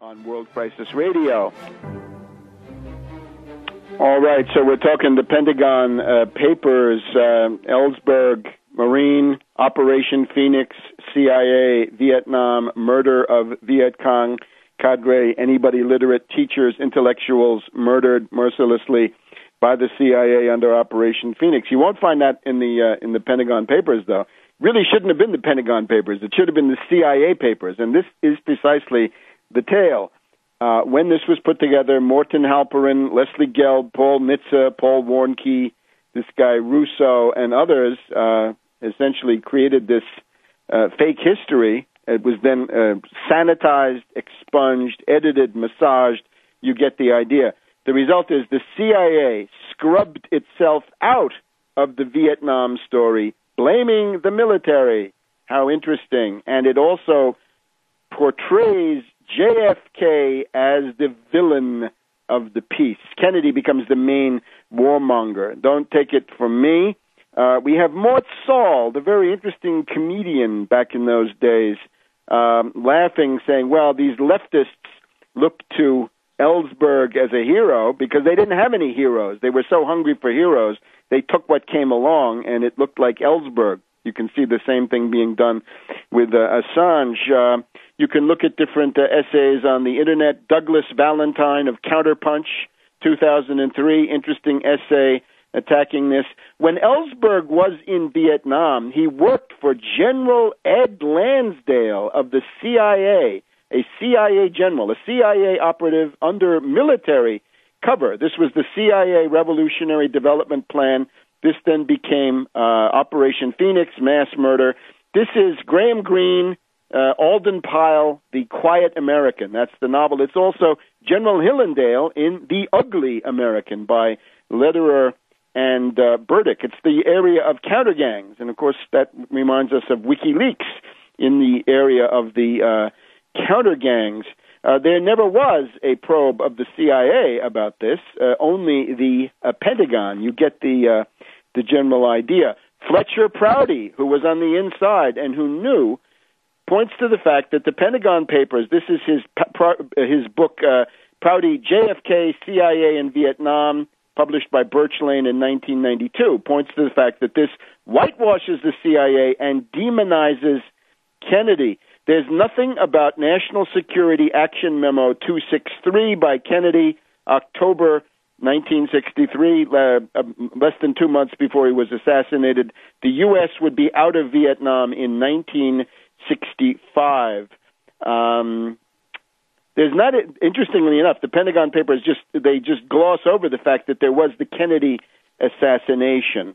on World Crisis Radio. All right, so we're talking the Pentagon Papers, Ellsberg, Marine, Operation Phoenix, CIA, Vietnam, murder of Viet Cong cadre, anybody literate, teachers, intellectuals murdered mercilessly by the CIA under Operation Phoenix. You won't find that in the Pentagon Papers, though. Really shouldn't have been the Pentagon Papers. It should have been the CIA Papers, and this is precisely the tale. When this was put together, Morton Halperin, Leslie Gelb, Paul Nitze, Paul Warnke, this guy Russo, and others essentially created this fake history. It was then sanitized, expunged, edited, massaged. You get the idea. The result is the CIA scrubbed itself out of the Vietnam story, blaming the military. How interesting. And it also portrays JFK as the villain of the piece. Kennedy becomes the main warmonger. Don't take it from me. We have Mort Saul, the very interesting comedian back in those days, laughing, saying, well, these leftists look to Ellsberg as a hero because they didn't have any heroes. They were so hungry for heroes, they took what came along, and it looked like Ellsberg. You can see the same thing being done with Assange. You can look at different essays on the Internet. Douglas Valentine of Counterpunch, 2003, interesting essay attacking this. When Ellsberg was in Vietnam, he worked for General Ed Lansdale of the CIA, a CIA general, a CIA operative under military cover. This was the CIA Revolutionary Development Plan. This then became Operation Phoenix, mass murder. This is Graham Greene, Alden Pyle, The Quiet American. That's the novel. It's also General Hillendale in The Ugly American by Lederer and Burdick. It's the area of countergangs. And, of course, that reminds us of WikiLeaks in the area of the countergangs. There never was a probe of the CIA about this, only the Pentagon. You get the general idea. Fletcher Prouty, who was on the inside and who knew, points to the fact that the Pentagon Papers, this is his book, Prouty, JFK, CIA in Vietnam, published by Birch Lane in 1992, points to the fact that this whitewashes the CIA and demonizes Kennedy. There's nothing about National Security Action Memo 263 by Kennedy, October 1963, less than 2 months before he was assassinated. The U.S. would be out of Vietnam in 1965. There's not, interestingly enough, the Pentagon Papers just gloss over the fact that there was the Kennedy assassination.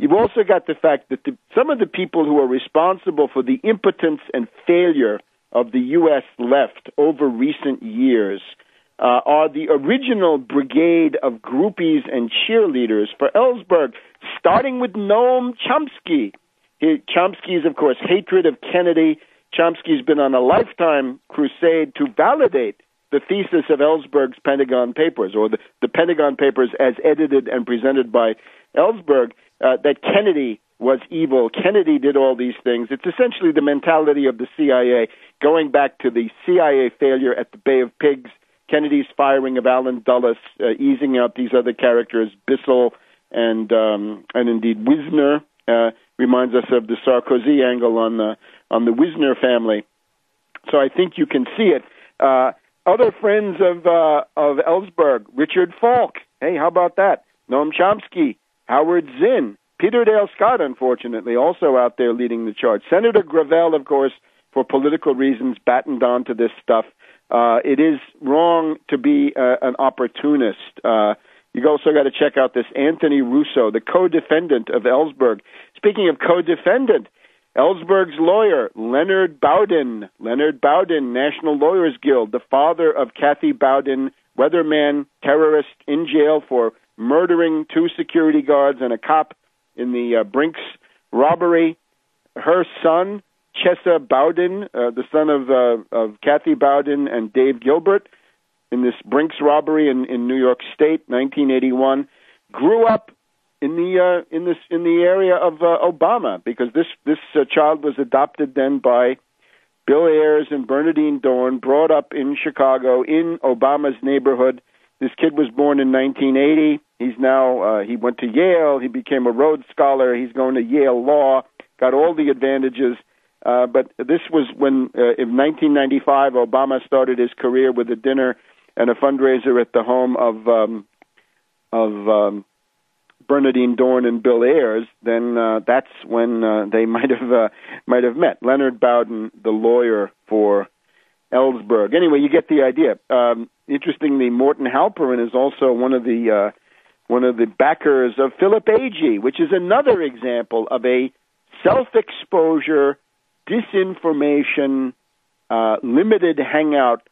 You've also got the fact that some of the people who are responsible for the impotence and failure of the U.S. left over recent years are the original brigade of groupies and cheerleaders for Ellsberg, starting with Noam Chomsky. Chomsky's, of course, hatred of Kennedy. Chomsky's been on a lifetime crusade to validate the thesis of Ellsberg's Pentagon Papers, or the Pentagon Papers as edited and presented by Ellsberg, that Kennedy was evil. Kennedy did all these things. It's essentially the mentality of the CIA, going back to the CIA failure at the Bay of Pigs, Kennedy's firing of Allen Dulles, easing out these other characters, Bissell and indeed Wisner, reminds us of the Sarkozy angle on the Wisner family. So I think you can see it. Other friends of Ellsberg, Richard Falk. Hey, how about that? Noam Chomsky, Howard Zinn, Peter Dale Scott, unfortunately, also out there leading the charge. Senator Gravel, of course, for political reasons, battened on to this stuff. It is wrong to be an opportunist. You also got to check out this Anthony Russo, the co-defendant of Ellsberg. Speaking of co-defendant, Ellsberg's lawyer, Leonard Bowden, National Lawyers Guild, the father of Kathy Bowden, weatherman, terrorist, in jail for murdering 2 security guards and a cop in the Brinks robbery. Her son, Chesa Bowden, the son of Kathy Bowden and Dave Gilbert, in this Brinks robbery in New York State, 1981, grew up in the area of Obama, because this child was adopted then by Bill Ayers and Bernadine Dorn, brought up in Chicago in Obama's neighborhood. This kid was born in 1980. He's now, he went to Yale. He became a Rhodes Scholar. He's going to Yale Law, got all the advantages. But this was when, in 1995, Obama started his career with a dinner and a fundraiser at the home of Bernadine Dorn and Bill Ayers. Then that's when they might have met. Leonard Bowden, the lawyer for Ellsberg. Anyway, you get the idea. Interestingly, Morton Halperin is also one of the backers of Philip Agee, which is another example of a self-exposure, disinformation, limited hangout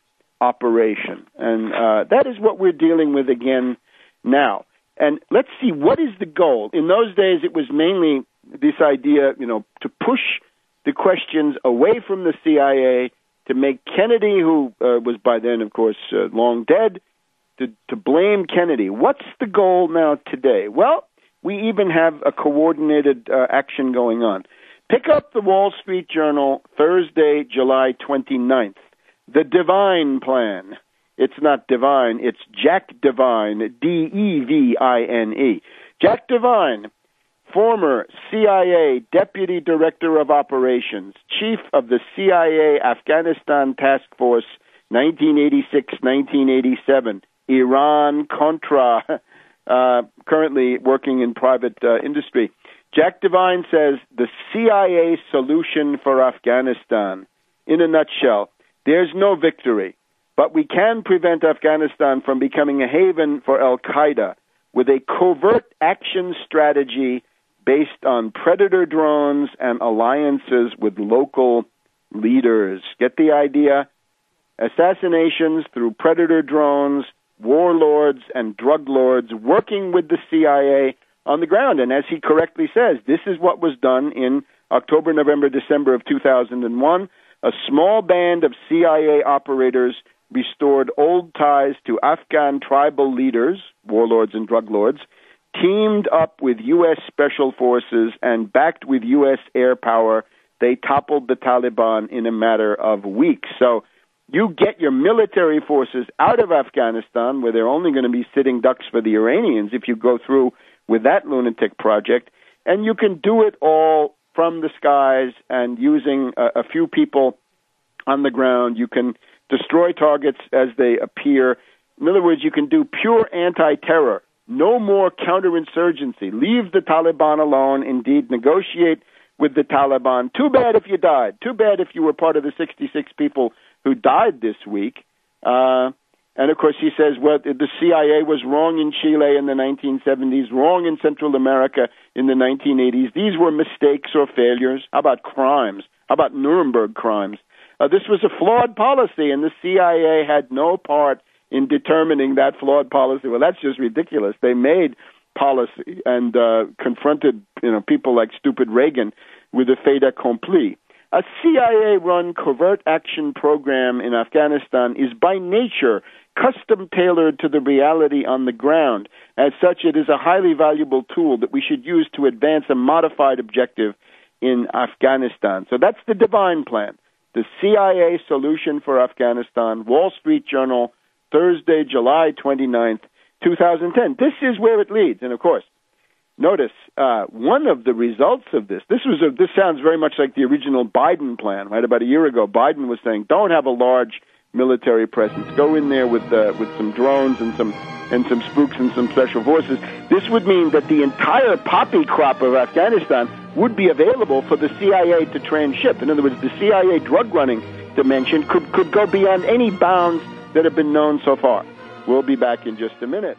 operation. And that is what we're dealing with again now. And let's see, what is the goal? In those days, it was mainly this idea, to push the questions away from the CIA, to make Kennedy, who was by then, of course, long dead, to blame Kennedy. What's the goal now today? Well, we even have a coordinated action going on. Pick up the Wall Street Journal, Thursday, July 29th. The Divine Plan. It's not Divine, it's Jack Devine, Devine. Jack Devine, former CIA Deputy Director of Operations, Chief of the CIA Afghanistan Task Force, 1986-1987, Iran-Contra, currently working in private industry. Jack Devine says, the CIA solution for Afghanistan. In a nutshell, there's no victory, but we can prevent Afghanistan from becoming a haven for al-Qaeda with a covert action strategy based on predator drones and alliances with local leaders. Get the idea? Assassinations through predator drones, warlords and drug lords working with the CIA on the ground. And as he correctly says, this is what was done in October, November, December of 2001. A small band of CIA operators restored old ties to Afghan tribal leaders, warlords and drug lords, teamed up with U.S. Special Forces, and backed with U.S. air power, they toppled the Taliban in a matter of weeks. So you get your military forces out of Afghanistan, where they're only going to be sitting ducks for the Iranians if you go through with that lunatic project, and you can do it all from the skies and using a few people on the ground. You can destroy targets as they appear. In other words, you can do pure anti-terror. No more counterinsurgency. Leave the Taliban alone. Indeed, negotiate with the Taliban. Too bad if you died. Too bad if you were part of the 66 people who died this week. And, of course, he says, well, the CIA was wrong in Chile in the 1970s, wrong in Central America in the 1980s. These were mistakes or failures. How about crimes? How about Nuremberg crimes? This was a flawed policy, and the CIA had no part in determining that flawed policy. Well, that's just ridiculous. They made policy and confronted people like stupid Reagan with a fait accompli. A CIA-run covert action program in Afghanistan is by nature custom-tailored to the reality on the ground. As such, it is a highly valuable tool that we should use to advance a modified objective in Afghanistan. So that's the Divine Plan, the CIA solution for Afghanistan, Wall Street Journal, Thursday, July 29th, 2010. This is where it leads. And, of course, notice one of the results of this sounds very much like the original Biden plan, right? About a year ago, Biden was saying, don't have a large military presence. Go in there with some drones and some spooks and some special forces. This would mean that the entire poppy crop of Afghanistan would be available for the CIA to transship. In other words, the CIA drug running dimension could go beyond any bounds that have been known so far. We'll be back in just a minute.